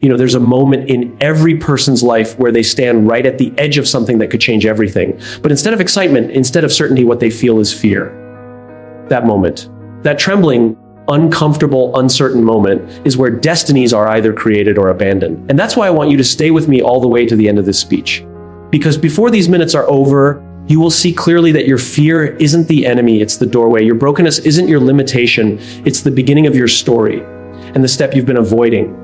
There's a moment in every person's life where they stand right at the edge of something that could change everything. But instead of excitement, instead of certainty, what they feel is fear. That moment, that trembling, uncomfortable, uncertain moment is where destinies are either created or abandoned. And that's why I want you to stay with me all the way to the end of this speech. Because before these minutes are over, you will see clearly that your fear isn't the enemy, it's the doorway. Your brokenness isn't your limitation, it's the beginning of your story and the step you've been avoiding.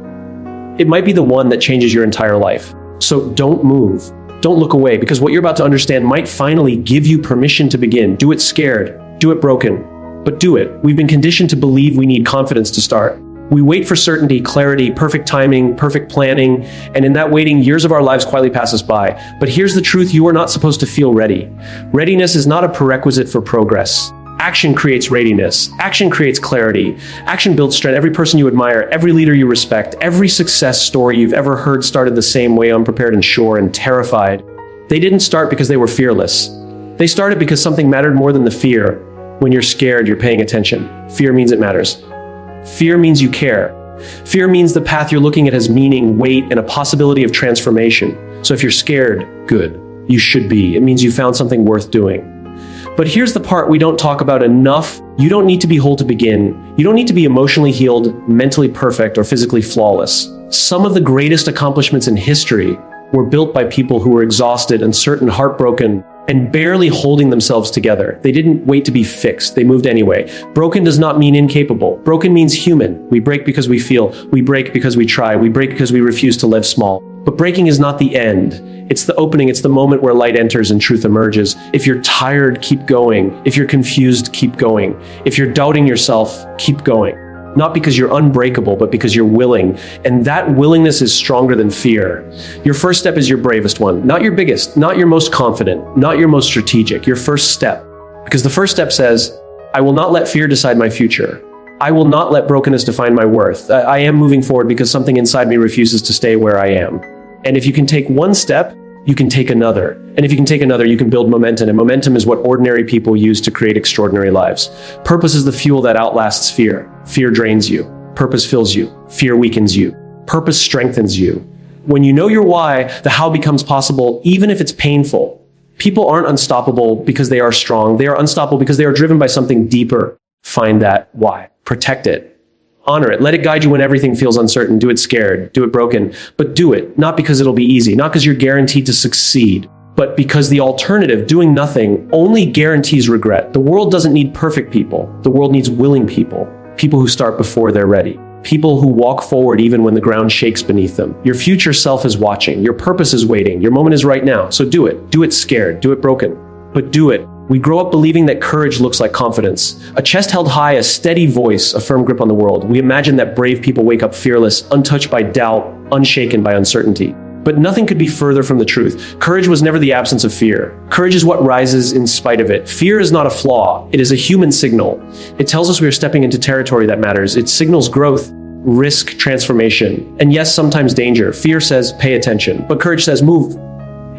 It might be the one that changes your entire life. So don't move. Don't look away, because what you're about to understand might finally give you permission to begin. Do it scared. Do it broken. But do it. We've been conditioned to believe we need confidence to start. We wait for certainty, clarity, perfect timing, perfect planning, and in that waiting, years of our lives quietly pass us by. But here's the truth: you are not supposed to feel ready. Readiness is not a prerequisite for progress. Action creates readiness. Action creates clarity. Action builds strength. Every person you admire, every leader you respect, every success story you've ever heard started the same way: unprepared and sure and terrified. They didn't start because they were fearless. They started because something mattered more than the fear. When you're scared, you're paying attention. Fear means it matters. Fear means you care. Fear means the path you're looking at has meaning, weight, and a possibility of transformation. So if you're scared, good. You should be. It means you found something worth doing. But here's the part we don't talk about enough. You don't need to be whole to begin. You don't need to be emotionally healed, mentally perfect, or physically flawless. Some of the greatest accomplishments in history were built by people who were exhausted, uncertain, heartbroken, and barely holding themselves together. They didn't wait to be fixed. They moved anyway. Broken does not mean incapable. Broken means human. We break because we feel. We break because we try. We break because we refuse to live small. But breaking is not the end. It's the opening. It's the moment where light enters and truth emerges. If you're tired, keep going. If you're confused, keep going. If you're doubting yourself, keep going. Not because you're unbreakable, but because you're willing. And that willingness is stronger than fear. Your first step is your bravest one. Not your biggest, not your most confident, not your most strategic. Your first step. Because the first step says, I will not let fear decide my future. I will not let brokenness define my worth. I am moving forward because something inside me refuses to stay where I am. And if you can take one step, you can take another. And if you can take another, you can build momentum. And momentum is what ordinary people use to create extraordinary lives. Purpose is the fuel that outlasts fear. Fear drains you. Purpose fills you. Fear weakens you. Purpose strengthens you. When you know your why, the how becomes possible, even if it's painful. People aren't unstoppable because they are strong. They are unstoppable because they are driven by something deeper. Find that why. Protect it. Honor it. Let it guide you when everything feels uncertain. Do it scared. Do it broken. But do it, not because it'll be easy, not because you're guaranteed to succeed, but because the alternative, doing nothing, only guarantees regret. The world doesn't need perfect people. The world needs willing people. People who start before they're ready. People who walk forward even when the ground shakes beneath them. Your future self is watching. Your purpose is waiting. Your moment is right now. So do it. Do it scared. Do it broken. But do it. We grow up believing that courage looks like confidence. A chest held high, a steady voice, a firm grip on the world. We imagine that brave people wake up fearless, untouched by doubt, unshaken by uncertainty. But nothing could be further from the truth. Courage was never the absence of fear. Courage is what rises in spite of it. Fear is not a flaw. It is a human signal. It tells us we are stepping into territory that matters. It signals growth, risk, transformation, and yes, sometimes danger. Fear says, pay attention, but courage says, move.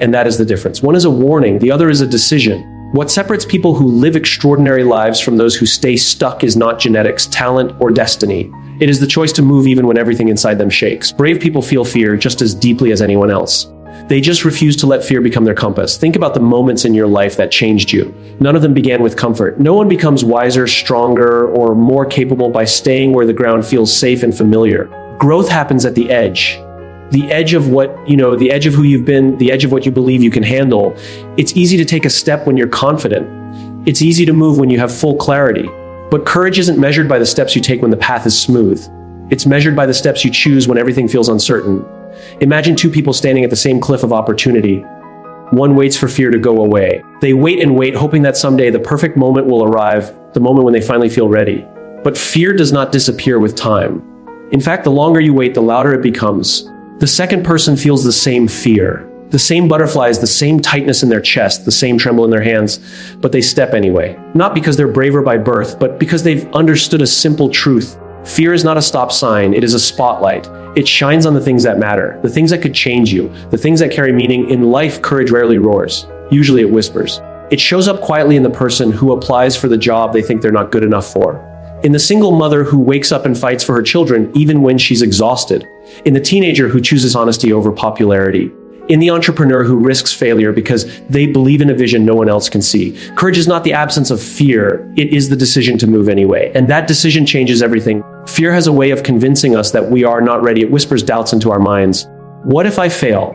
And that is the difference. One is a warning, the other is a decision. What separates people who live extraordinary lives from those who stay stuck is not genetics, talent, or destiny. It is the choice to move even when everything inside them shakes. Brave people feel fear just as deeply as anyone else. They just refuse to let fear become their compass. Think about the moments in your life that changed you. None of them began with comfort. No one becomes wiser, stronger, or more capable by staying where the ground feels safe and familiar. Growth happens at the edge. The edge of the edge of who you've been, the edge of what you believe you can handle. It's easy to take a step when you're confident. It's easy to move when you have full clarity. But courage isn't measured by the steps you take when the path is smooth. It's measured by the steps you choose when everything feels uncertain. Imagine two people standing at the same cliff of opportunity. One waits for fear to go away. They wait and wait, hoping that someday the perfect moment will arrive, the moment when they finally feel ready. But fear does not disappear with time. In fact, the longer you wait, the louder it becomes. The second person feels the same fear, the same butterflies, the same tightness in their chest, the same tremble in their hands, but they step anyway. Not because they're braver by birth, but because they've understood a simple truth. Fear is not a stop sign, it is a spotlight. It shines on the things that matter, the things that could change you, the things that carry meaning. In life, courage rarely roars. Usually it whispers. It shows up quietly in the person who applies for the job they think they're not good enough for, In the single mother who wakes up and fights for her children even when she's exhausted. In the teenager who chooses honesty over popularity. In the entrepreneur who risks failure because they believe in a vision no one else can see. Courage is not the absence of fear, it is the decision to move anyway. And that decision changes everything. Fear has a way of convincing us that we are not ready. It whispers doubts into our minds. What if I fail?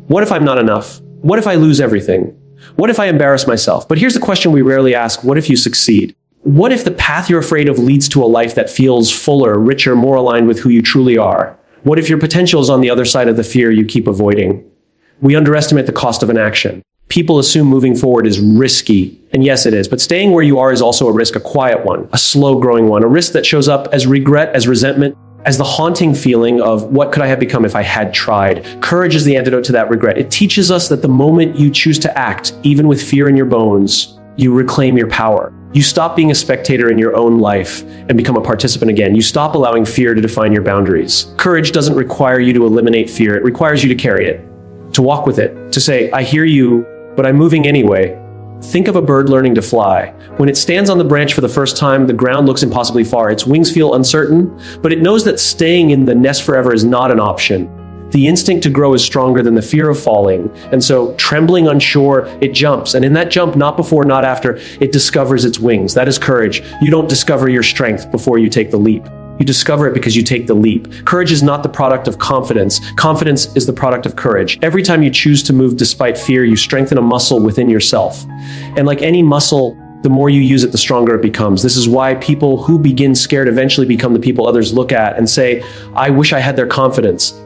What if I'm not enough? What if I lose everything? What if I embarrass myself? But here's the question we rarely ask: what if you succeed? What if the path you're afraid of leads to a life that feels fuller, richer, more aligned with who you truly are? What if your potential is on the other side of the fear you keep avoiding? We underestimate the cost of inaction. People assume moving forward is risky, and yes, it is, but staying where you are is also a risk, a quiet one, a slow-growing one, a risk that shows up as regret, as resentment, as the haunting feeling of what could I have become if I had tried. Courage is the antidote to that regret. It teaches us that the moment you choose to act, even with fear in your bones, you reclaim your power. You stop being a spectator in your own life and become a participant again. You stop allowing fear to define your boundaries. Courage doesn't require you to eliminate fear. It requires you to carry it, to walk with it, to say, I hear you, but I'm moving anyway. Think of a bird learning to fly. When it stands on the branch for the first time, the ground looks impossibly far. Its wings feel uncertain, but it knows that staying in the nest forever is not an option. The instinct to grow is stronger than the fear of falling. And so, trembling unsure, it jumps. And in that jump, not before, not after, it discovers its wings. That is courage. You don't discover your strength before you take the leap. You discover it because you take the leap. Courage is not the product of confidence. Confidence is the product of courage. Every time you choose to move despite fear, you strengthen a muscle within yourself. And like any muscle, the more you use it, the stronger it becomes. This is why people who begin scared eventually become the people others look at and say, I wish I had their confidence.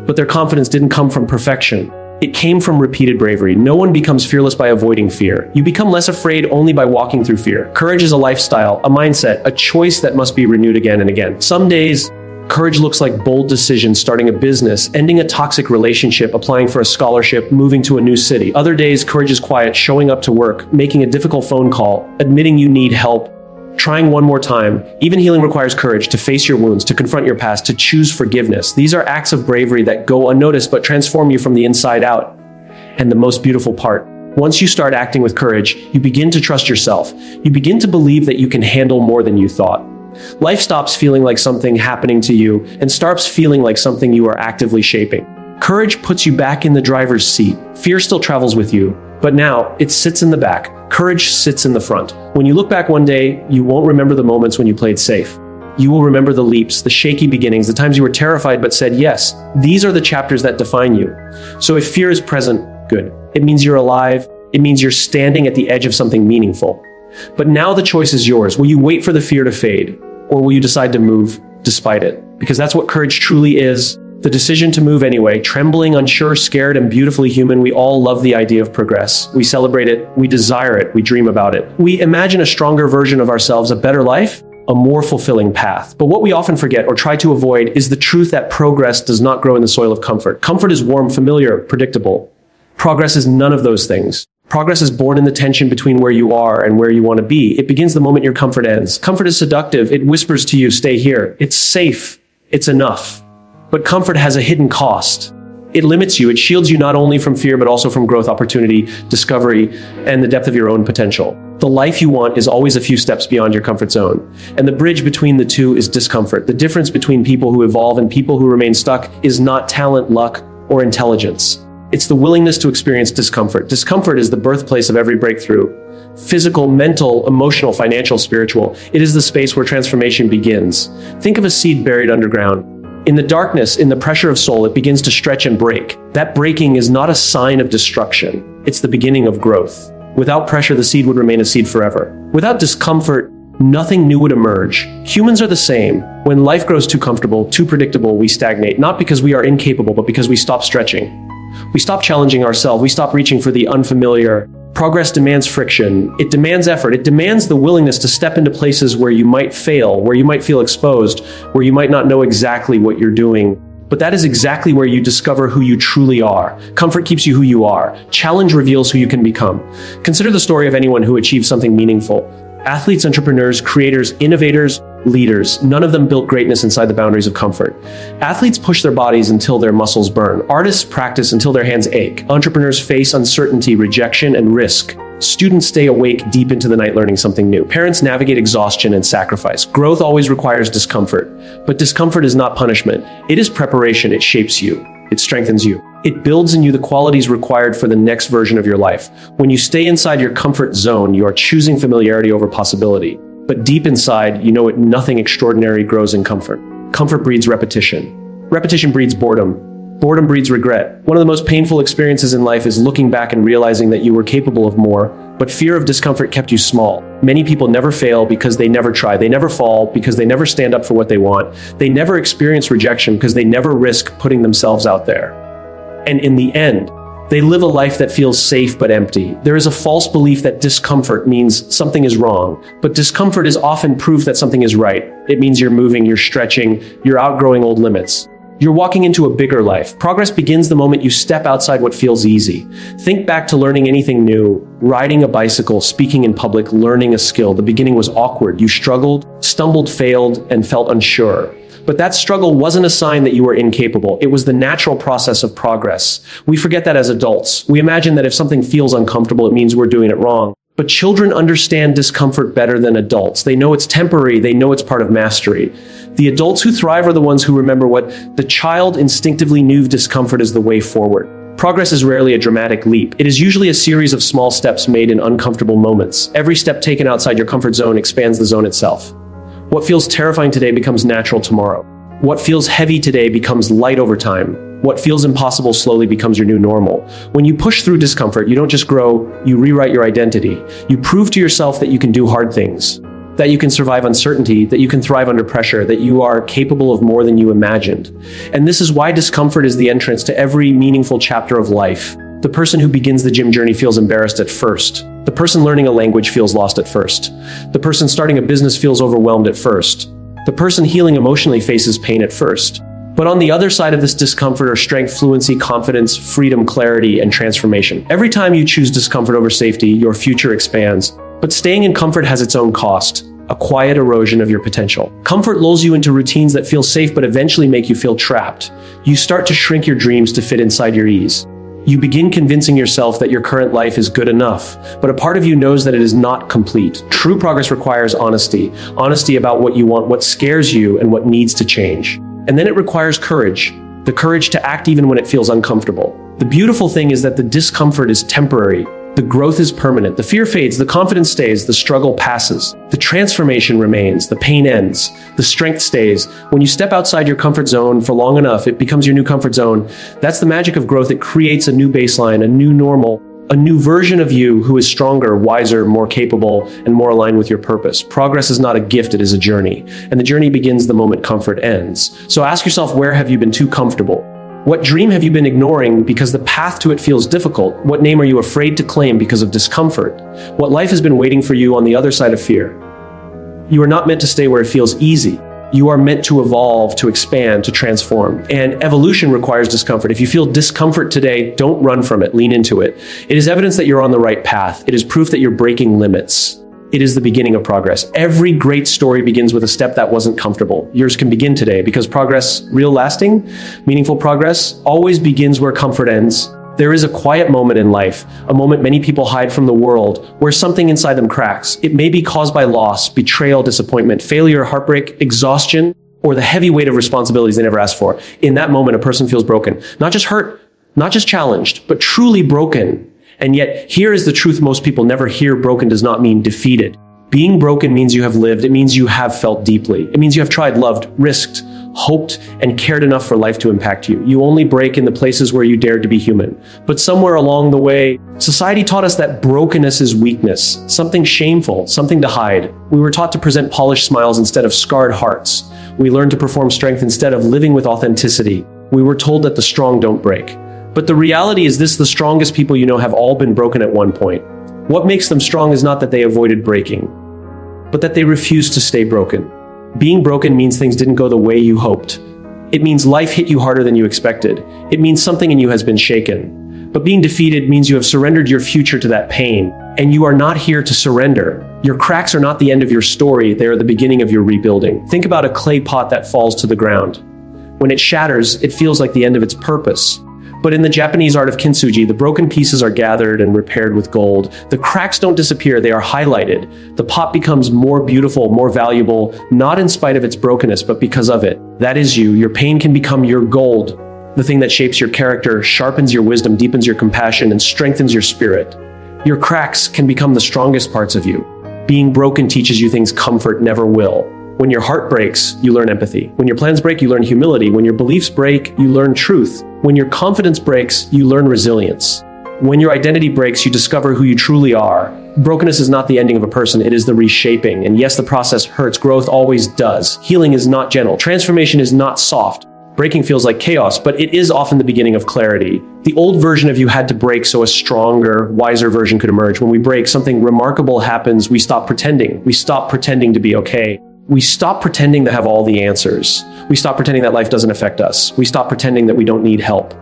But their confidence didn't come from perfection. It came from repeated bravery. No one becomes fearless by avoiding fear. You become less afraid only by walking through fear. Courage is a lifestyle, a mindset, a choice that must be renewed again and again. Some days, courage looks like bold decisions, starting a business, ending a toxic relationship, applying for a scholarship, moving to a new city. Other days, courage is quiet, showing up to work, making a difficult phone call, admitting you need help, trying one more time. Even healing requires courage to face your wounds, to confront your past, to choose forgiveness. These are acts of bravery that go unnoticed but transform you from the inside out. And the most beautiful part, once you start acting with courage, you begin to trust yourself. You begin to believe that you can handle more than you thought. Life stops feeling like something happening to you and starts feeling like something you are actively shaping. Courage puts you back in the driver's seat. Fear still travels with you, but now it sits in the back. Courage sits in the front. When you look back one day, you won't remember the moments when you played safe. You will remember the leaps, the shaky beginnings, the times you were terrified but said yes. These are the chapters that define you. So if fear is present, good. It means you're alive. It means you're standing at the edge of something meaningful. But now the choice is yours. Will you wait for the fear to fade, or will you decide to move despite it? Because that's what courage truly is. The decision to move anyway, trembling, unsure, scared, and beautifully human. We all love the idea of progress. We celebrate it, we desire it, we dream about it. We imagine a stronger version of ourselves, a better life, a more fulfilling path. But what we often forget or try to avoid is the truth that progress does not grow in the soil of comfort. Comfort is warm, familiar, predictable. Progress is none of those things. Progress is born in the tension between where you are and where you want to be. It begins the moment your comfort ends. Comfort is seductive. It whispers to you, stay here. It's safe. It's enough. But comfort has a hidden cost. It limits you. It shields you not only from fear, but also from growth, opportunity, discovery, and the depth of your own potential. The life you want is always a few steps beyond your comfort zone. And the bridge between the two is discomfort. The difference between people who evolve and people who remain stuck is not talent, luck, or intelligence. It's the willingness to experience discomfort. Discomfort is the birthplace of every breakthrough. Physical, mental, emotional, financial, spiritual. It is the space where transformation begins. Think of a seed buried underground. In the darkness, in the pressure of soul, it begins to stretch and break. That breaking is not a sign of destruction. It's the beginning of growth. Without pressure, the seed would remain a seed forever. Without discomfort, nothing new would emerge. Humans are the same. When life grows too comfortable, too predictable, we stagnate, not because we are incapable, but because we stop stretching. We stop challenging ourselves. We stop reaching for the unfamiliar. Progress demands friction. It demands effort. It demands the willingness to step into places where you might fail, where you might feel exposed, where you might not know exactly what you're doing. But that is exactly where you discover who you truly are. Comfort keeps you who you are. Challenge reveals who you can become. Consider the story of anyone who achieved something meaningful. Athletes, entrepreneurs, creators, innovators, leaders. None of them built greatness inside the boundaries of comfort. Athletes push their bodies until their muscles burn. Artists practice until their hands ache. Entrepreneurs face uncertainty, rejection, and risk Students stay awake deep into the night learning something new. Parents navigate exhaustion and sacrifice. Growth always requires discomfort, but discomfort is not punishment. It is preparation. It shapes you. It strengthens you. It builds in you the qualities required for the next version of your life. When you stay inside your comfort zone, you are choosing familiarity over possibility. But deep inside, you know nothing extraordinary grows in comfort. Comfort breeds repetition. Repetition breeds boredom. Boredom breeds regret. One of the most painful experiences in life is looking back and realizing that you were capable of more, but fear of discomfort kept you small. Many people never fail because they never try. They never fall because they never stand up for what they want. They never experience rejection because they never risk putting themselves out there. And in the end, they live a life that feels safe but empty. There is a false belief that discomfort means something is wrong, but discomfort is often proof that something is right. It means you're moving, you're stretching, you're outgrowing old limits. You're walking into a bigger life. Progress begins the moment you step outside what feels easy. Think back to learning anything new, riding a bicycle, speaking in public, learning a skill. The beginning was awkward. You struggled, stumbled, failed, and felt unsure. But that struggle wasn't a sign that you were incapable. It was the natural process of progress. We forget that as adults. We imagine that if something feels uncomfortable, it means we're doing it wrong. But children understand discomfort better than adults. They know it's temporary. They know it's part of mastery. The adults who thrive are the ones who remember what the child instinctively knew: discomfort is the way forward. Progress is rarely a dramatic leap. It is usually a series of small steps made in uncomfortable moments. Every step taken outside your comfort zone expands the zone itself. What feels terrifying today becomes natural tomorrow. What feels heavy today becomes light over time. What feels impossible slowly becomes your new normal. When you push through discomfort, you don't just grow, you rewrite your identity. You prove to yourself that you can do hard things, that you can survive uncertainty, that you can thrive under pressure, that you are capable of more than you imagined. And this is why discomfort is the entrance to every meaningful chapter of life. The person who begins the gym journey feels embarrassed at first. The person learning a language feels lost at first. The person starting a business feels overwhelmed at first. The person healing emotionally faces pain at first. But on the other side of this discomfort are strength, fluency, confidence, freedom, clarity, and transformation. Every time you choose discomfort over safety, your future expands. But staying in comfort has its own cost, a quiet erosion of your potential. Comfort lulls you into routines that feel safe but eventually make you feel trapped. You start to shrink your dreams to fit inside your ease. You begin convincing yourself that your current life is good enough, but a part of you knows that it is not complete. True progress requires honesty. Honesty about what you want, what scares you, and what needs to change. And then it requires courage. The courage to act even when it feels uncomfortable. The beautiful thing is that the discomfort is temporary. The growth is permanent. The fear fades, the confidence stays, the struggle passes. The transformation remains, the pain ends, the strength stays. When you step outside your comfort zone for long enough, it becomes your new comfort zone. That's the magic of growth. It creates a new baseline, a new normal, a new version of you who is stronger, wiser, more capable, and more aligned with your purpose. Progress is not a gift, it is a journey. And the journey begins the moment comfort ends. So ask yourself, where have you been too comfortable? What dream have you been ignoring because the path to it feels difficult? What name are you afraid to claim because of discomfort? What life has been waiting for you on the other side of fear? You are not meant to stay where it feels easy. You are meant to evolve, to expand, to transform. And evolution requires discomfort. If you feel discomfort today, don't run from it, lean into it. It is evidence that you're on the right path. It is proof that you're breaking limits. It is the beginning of progress. Every great story begins with a step that wasn't comfortable. Yours can begin today because progress, real lasting, meaningful progress, always begins where comfort ends. There is a quiet moment in life, a moment many people hide from the world, where something inside them cracks. It may be caused by loss, betrayal, disappointment, failure, heartbreak, exhaustion, or the heavy weight of responsibilities they never asked for. In that moment, a person feels broken. Not just hurt, not just challenged, but truly broken. And yet, here is the truth most people never hear. Broken does not mean defeated. Being broken means you have lived. It means you have felt deeply. It means you have tried, loved, risked, hoped, and cared enough for life to impact you. You only break in the places where you dared to be human. But somewhere along the way, society taught us that brokenness is weakness, something shameful, something to hide. We were taught to present polished smiles instead of scarred hearts. We learned to perform strength instead of living with authenticity. We were told that the strong don't break. But the reality is this: the strongest people you know have all been broken at one point. What makes them strong is not that they avoided breaking, but that they refused to stay broken. Being broken means things didn't go the way you hoped. It means life hit you harder than you expected. It means something in you has been shaken. But being defeated means you have surrendered your future to that pain, and you are not here to surrender. Your cracks are not the end of your story, they are the beginning of your rebuilding. Think about a clay pot that falls to the ground. When it shatters, it feels like the end of its purpose. But in the Japanese art of kintsugi, the broken pieces are gathered and repaired with gold. The cracks don't disappear, they are highlighted. The pot becomes more beautiful, more valuable, not in spite of its brokenness, but because of it. That is you. Your pain can become your gold, the thing that shapes your character, sharpens your wisdom, deepens your compassion, and strengthens your spirit. Your cracks can become the strongest parts of you. Being broken teaches you things comfort never will. When your heart breaks, you learn empathy. When your plans break, you learn humility. When your beliefs break, you learn truth. When your confidence breaks, you learn resilience. When your identity breaks, you discover who you truly are. Brokenness is not the ending of a person, it is the reshaping. And yes, the process hurts. Growth always does. Healing is not gentle. Transformation is not soft. Breaking feels like chaos, but it is often the beginning of clarity. The old version of you had to break so a stronger, wiser version could emerge. When we break, something remarkable happens. We stop pretending. We stop pretending to be okay. We stop pretending to have all the answers. We stop pretending that life doesn't affect us. We stop pretending that we don't need help.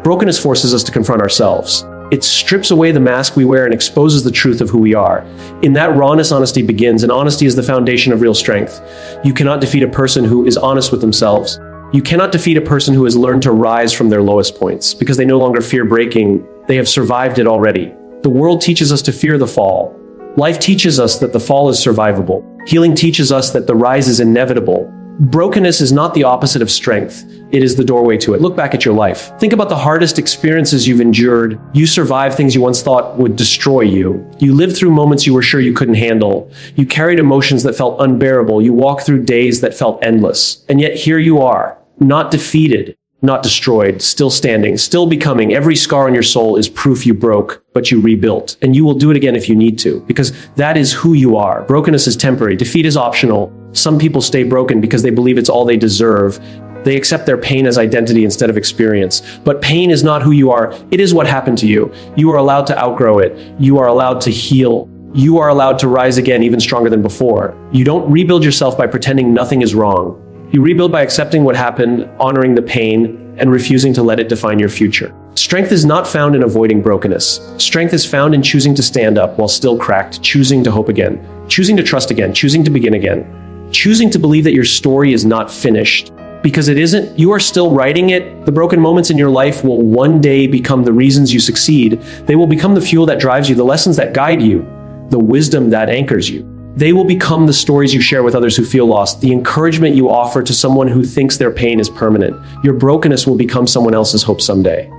Brokenness forces us to confront ourselves. It strips away the mask we wear and exposes the truth of who we are. In that rawness, honesty begins, and honesty is the foundation of real strength. You cannot defeat a person who is honest with themselves. You cannot defeat a person who has learned to rise from their lowest points, because they no longer fear breaking. They have survived it already. The world teaches us to fear the fall. Life teaches us that the fall is survivable. Healing teaches us that the rise is inevitable. Brokenness is not the opposite of strength. It is the doorway to it. Look back at your life. Think about the hardest experiences you've endured. You survived things you once thought would destroy you. You lived through moments you were sure you couldn't handle. You carried emotions that felt unbearable. You walked through days that felt endless. And yet here you are, not defeated, not destroyed, still standing, still becoming. Every scar on your soul is proof you broke, but you rebuilt. And you will do it again if you need to, because that is who you are. Brokenness is temporary. Defeat is optional. Some people stay broken because they believe it's all they deserve. They accept their pain as identity instead of experience. But pain is not who you are. It is what happened to you. You are allowed to outgrow it. You are allowed to heal. You are allowed to rise again even stronger than before. You don't rebuild yourself by pretending nothing is wrong. You rebuild by accepting what happened, honoring the pain, and refusing to let it define your future. Strength is not found in avoiding brokenness. Strength is found in choosing to stand up while still cracked, choosing to hope again, choosing to trust again, choosing to begin again, choosing to believe that your story is not finished. Because it isn't. You are still writing it. The broken moments in your life will one day become the reasons you succeed. They will become the fuel that drives you, the lessons that guide you, the wisdom that anchors you. They will become the stories you share with others who feel lost, the encouragement you offer to someone who thinks their pain is permanent. Your brokenness will become someone else's hope someday.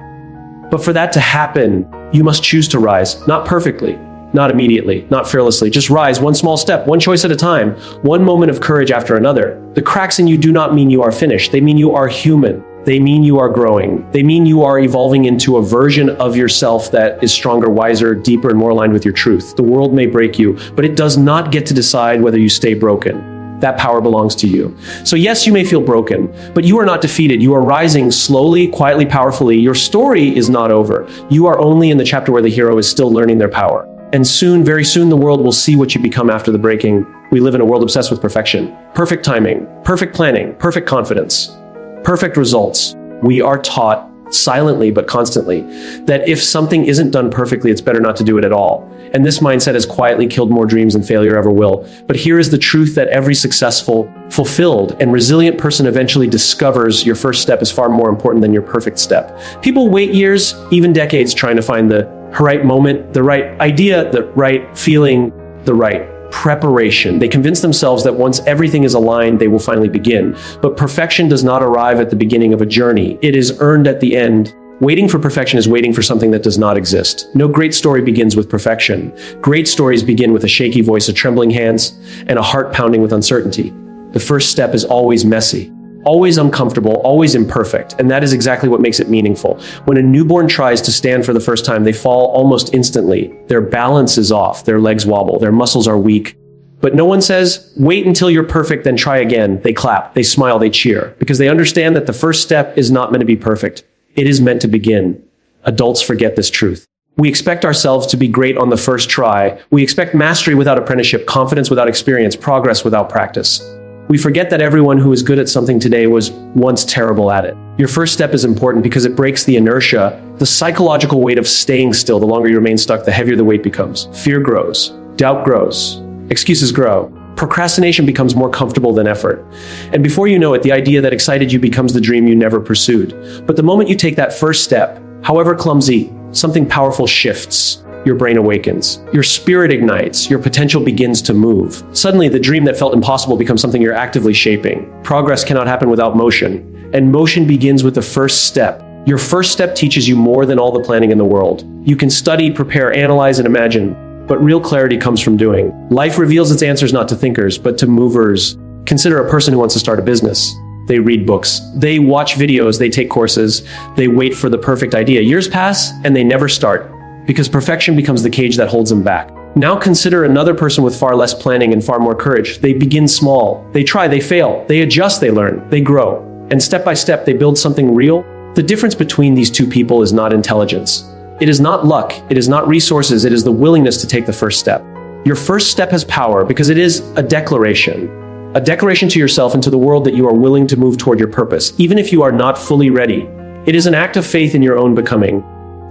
But for that to happen, you must choose to rise, not perfectly, not immediately, not fearlessly. Just rise one small step, one choice at a time, one moment of courage after another. The cracks in you do not mean you are finished. They mean you are human. They mean you are growing. They mean you are evolving into a version of yourself that is stronger, wiser, deeper, and more aligned with your truth. The world may break you, but it does not get to decide whether you stay broken. That power belongs to you. So yes, you may feel broken, but you are not defeated. You are rising slowly, quietly, powerfully. Your story is not over. You are only in the chapter where the hero is still learning their power. And soon, very soon, the world will see what you become after the breaking. We live in a world obsessed with perfection. Perfect timing, perfect planning, perfect confidence, perfect results. We are taught silently but constantly that if something isn't done perfectly, it's better not to do it at all. And this mindset has quietly killed more dreams than failure ever will. But here is the truth that every successful, fulfilled, and resilient person eventually discovers your first step is far more important than your perfect step. People wait years, even decades, trying to find the right moment, the right idea, the right feeling, the right preparation. They convince themselves that once everything is aligned, they will finally begin. But perfection does not arrive at the beginning of a journey. It is earned at the end. Waiting for perfection is waiting for something that does not exist. No great story begins with perfection. Great stories begin with a shaky voice, a trembling hands, and a heart pounding with uncertainty. The first step is always messy, always uncomfortable, always imperfect, and that is exactly what makes it meaningful. When a newborn tries to stand for the first time, they fall almost instantly. Their balance is off, their legs wobble, their muscles are weak. But no one says, wait until you're perfect, then try again. They clap, they smile, they cheer, because they understand that the first step is not meant to be perfect. It is meant to begin. Adults forget this truth. We expect ourselves to be great on the first try. We expect mastery without apprenticeship, confidence without experience, progress without practice. We forget that everyone who is good at something today was once terrible at it. Your first step is important because it breaks the inertia, the psychological weight of staying still. The longer you remain stuck, the heavier the weight becomes. Fear grows, doubt grows, excuses grow. Procrastination becomes more comfortable than effort. And before you know it, the idea that excited you becomes the dream you never pursued. But the moment you take that first step, however clumsy, something powerful shifts. Your brain awakens. Your spirit ignites. Your potential begins to move. Suddenly, the dream that felt impossible becomes something you're actively shaping. Progress cannot happen without motion. And motion begins with the first step. Your first step teaches you more than all the planning in the world. You can study, prepare, analyze, and imagine. But real clarity comes from doing. Life reveals its answers not to thinkers, but to movers. Consider a person who wants to start a business. They read books, they watch videos, they take courses, they wait for the perfect idea. Years pass, and they never start, because perfection becomes the cage that holds them back. Now consider another person with far less planning and far more courage. They begin small, they try, they fail, they adjust, they learn, they grow. And step by step, they build something real. The difference between these two people is not intelligence. It is not luck, it is not resources, it is the willingness to take the first step. Your first step has power because it is a declaration. A declaration to yourself and to the world that you are willing to move toward your purpose, even if you are not fully ready. It is an act of faith in your own becoming.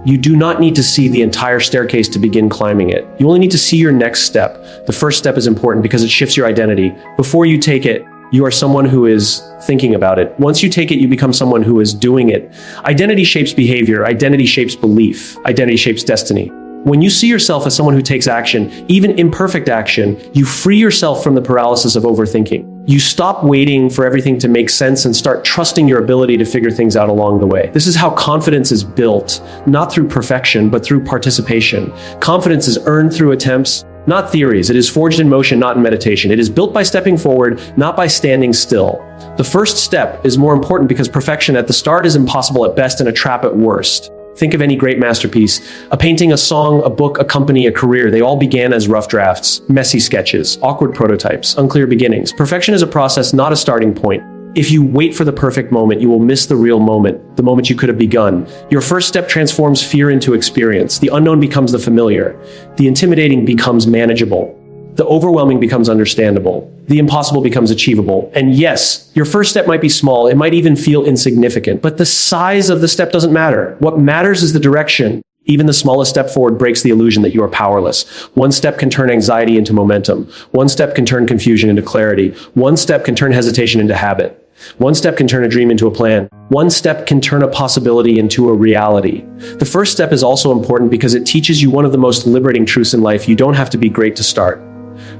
You do not need to see the entire staircase to begin climbing it. You only need to see your next step. The first step is important because it shifts your identity. Before you take it, you are someone who is thinking about it. Once you take it, you become someone who is doing it. Identity shapes behavior. Identity shapes belief. Identity shapes destiny. When you see yourself as someone who takes action, even imperfect action, you free yourself from the paralysis of overthinking. You stop waiting for everything to make sense and start trusting your ability to figure things out along the way. This is how confidence is built, not through perfection, but through participation. Confidence is earned through attempts, not theories. It is forged in motion, not in meditation. It is built by stepping forward, not by standing still. The first step is more important because perfection at the start is impossible at best and a trap at worst. Think of any great masterpiece, a painting, a song, a book, a company, a career. They all began as rough drafts, messy sketches, awkward prototypes, unclear beginnings. Perfection is a process, not a starting point. If you wait for the perfect moment, you will miss the real moment, the moment you could have begun. Your first step transforms fear into experience. The unknown becomes the familiar. The intimidating becomes manageable. The overwhelming becomes understandable. The impossible becomes achievable. And yes, your first step might be small. It might even feel insignificant, but the size of the step doesn't matter. What matters is the direction. Even the smallest step forward breaks the illusion that you are powerless. One step can turn anxiety into momentum. One step can turn confusion into clarity. One step can turn hesitation into habit. One step can turn a dream into a plan. One step can turn a possibility into a reality. The first step is also important because it teaches you one of the most liberating truths in life. You don't have to be great to start.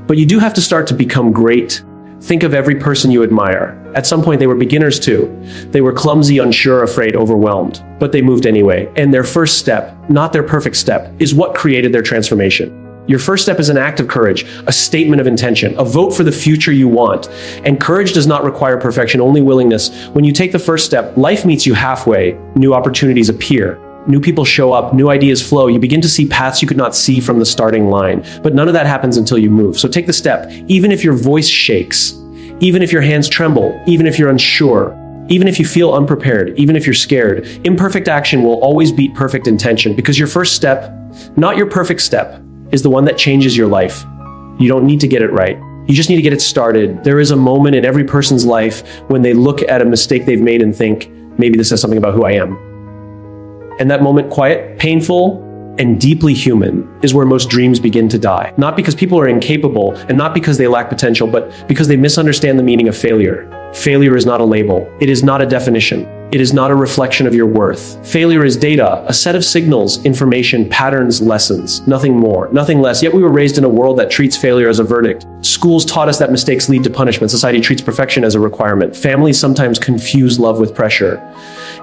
But you do have to start to become great. Think of every person you admire. At some point, they were beginners too. They were clumsy, unsure, afraid, overwhelmed. But they moved anyway. And their first step, not their perfect step, is what created their transformation. Your first step is an act of courage, a statement of intention, a vote for the future you want. And courage does not require perfection, only willingness. When you take the first step, life meets you halfway. New opportunities appear. New people show up, new ideas flow. You begin to see paths you could not see from the starting line. But none of that happens until you move. So take the step, even if your voice shakes, even if your hands tremble, even if you're unsure, even if you feel unprepared, even if you're scared. Imperfect action will always beat perfect intention because your first step, not your perfect step, is the one that changes your life. You don't need to get it right. You just need to get it started. There is a moment in every person's life when they look at a mistake they've made and think, maybe this says something about who I am. And that moment, quiet, painful, and deeply human, is where most dreams begin to die. Not because people are incapable, and not because they lack potential, but because they misunderstand the meaning of failure. Failure is not a label. It is not a definition. It is not a reflection of your worth. Failure is data, a set of signals, information, patterns, lessons. Nothing more, nothing less. Yet we were raised in a world that treats failure as a verdict. Schools taught us that mistakes lead to punishment. Society treats perfection as a requirement. Families sometimes confuse love with pressure.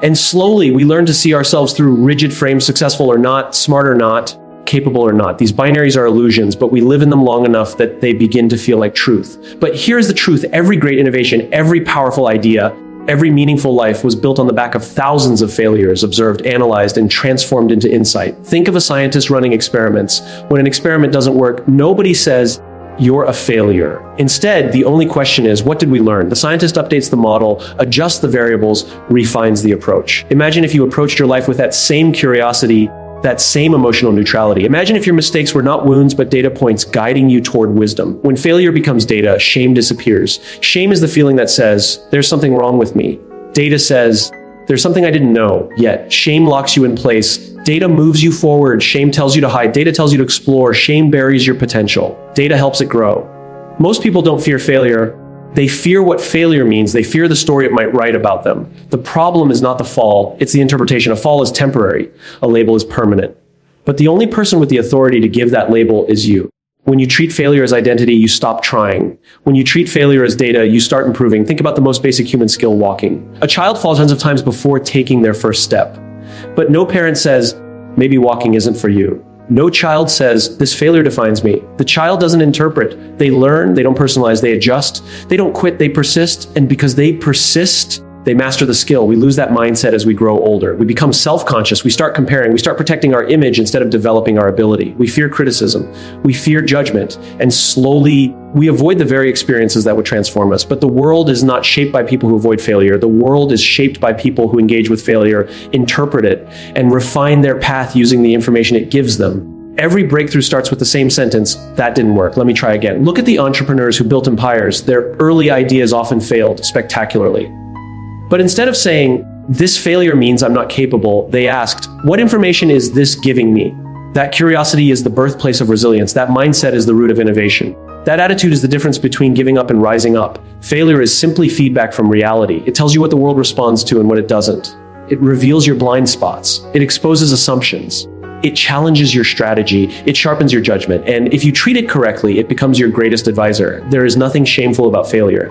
And slowly, we learn to see ourselves through rigid frames, successful or not, smart or not, capable or not. These binaries are illusions, but we live in them long enough that they begin to feel like truth. But here's the truth. Every great innovation, every powerful idea, every meaningful life was built on the back of thousands of failures, observed, analyzed, and transformed into insight. Think of a scientist running experiments. When an experiment doesn't work, nobody says, "You're a failure." Instead, the only question is, what did we learn? The scientist updates the model, adjusts the variables, refines the approach. Imagine if you approached your life with that same curiosity, that same emotional neutrality. Imagine if your mistakes were not wounds, but data points guiding you toward wisdom. When failure becomes data, shame disappears. Shame is the feeling that says, there's something wrong with me. Data says, there's something I didn't know. Yet, shame locks you in place. Data moves you forward. Shame tells you to hide. Data tells you to explore. Shame buries your potential. Data helps it grow. Most people don't fear failure. They fear what failure means. They fear the story it might write about them. The problem is not the fall, it's the interpretation. A fall is temporary. A label is permanent. But the only person with the authority to give that label is you. When you treat failure as identity, you stop trying. When you treat failure as data, you start improving. Think about the most basic human skill, walking. A child falls tons of times before taking their first step. But no parent says, maybe walking isn't for you. No child says, this failure defines me. The child doesn't interpret. They learn, they don't personalize, they adjust. They don't quit, they persist. And because they persist, they master the skill. We lose that mindset as we grow older. We become self-conscious. We start comparing. We start protecting our image instead of developing our ability. We fear criticism. We fear judgment. And slowly, we avoid the very experiences that would transform us. But the world is not shaped by people who avoid failure. The world is shaped by people who engage with failure, interpret it, and refine their path using the information it gives them. Every breakthrough starts with the same sentence, that didn't work, let me try again. Look at the entrepreneurs who built empires. Their early ideas often failed spectacularly. But instead of saying, this failure means I'm not capable, they asked, what information is this giving me? That curiosity is the birthplace of resilience. That mindset is the root of innovation. That attitude is the difference between giving up and rising up. Failure is simply feedback from reality. It tells you what the world responds to and what it doesn't. It reveals your blind spots. It exposes assumptions. It challenges your strategy. It sharpens your judgment. And if you treat it correctly, it becomes your greatest advisor. There is nothing shameful about failure.